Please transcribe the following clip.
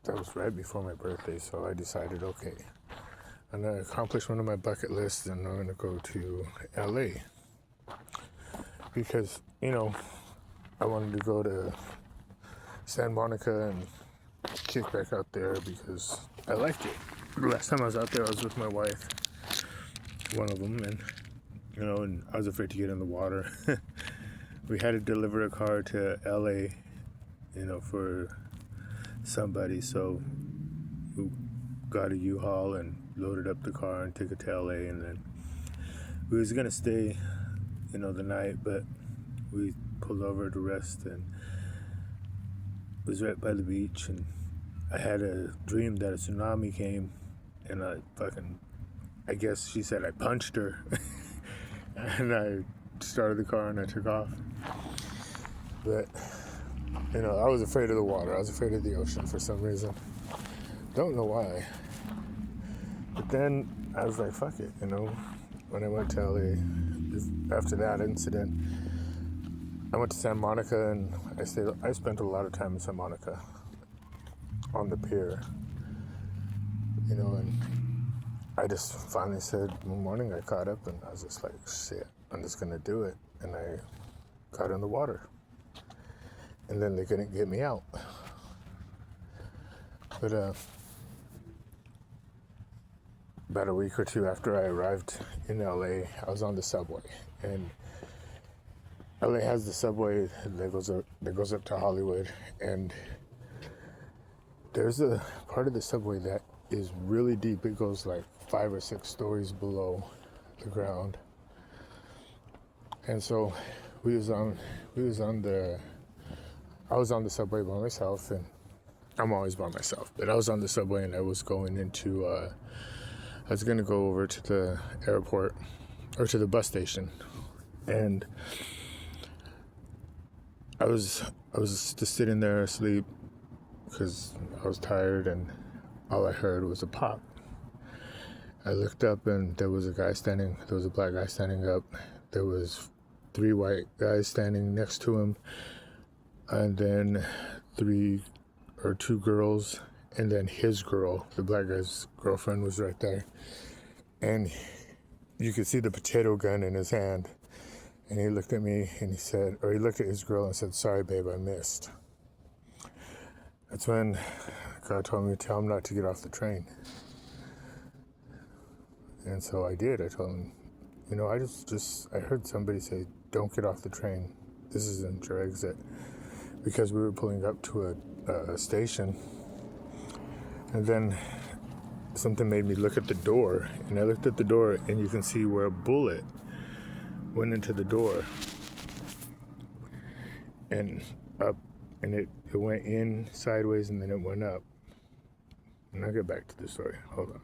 that was right before my birthday, so I decided, okay, I'm gonna accomplish one of my bucket lists, and I'm gonna go to LA because I wanted to go to Santa Monica and kick back out there because I liked it. The last time I was out there, I was with my wife, one of them, and and I was afraid to get in the water. We had to deliver a car to LA, for somebody, so we got a U-Haul and loaded up the car and took it to LA, and then we was gonna stay, the night, but we pulled over to rest, and it was right by the beach, and I had a dream that a tsunami came, and I guess she said I punched her, and I started the car and I took off. But, I was afraid of the water. I was afraid of the ocean for some reason. Don't know why. But then I was like, fuck it, when I went to LA, after that incident, I went to Santa Monica, and I spent a lot of time in Santa Monica on the pier, and I just finally said one morning, I caught up, and I was just like, shit, I'm just gonna do it. And I got in the water, and then they couldn't get me out. But about a week or two after I arrived in LA, I was on the subway, and LA has the subway that goes up to Hollywood, and there's a part of the subway that is really deep. It goes like 5 or 6 stories below the ground. And so I was on the subway by myself, and I'm always by myself, but I was on the subway, and I was going I was going to go over to the airport, or to the bus station, and I was just sitting there asleep because I was tired, and all I heard was a pop. I looked up, and there was a black guy standing up. There was 3 white guys standing next to him, and then 2 girls, and then his girl, the black guy's girlfriend, was right there. And you could see the potato gun in his hand. And he looked at me, and he looked at his girl and said, "Sorry, babe, I missed." That's when God told me to tell him not to get off the train. And so I did. I told him, I heard somebody say, "Don't get off the train. This isn't your exit." Because we were pulling up to a station. And then something made me look at the door. And I looked at the door, and you can see where a bullet went into the door. And up. And it went in sideways, and then it went up. And I'll get back to the story. Hold on.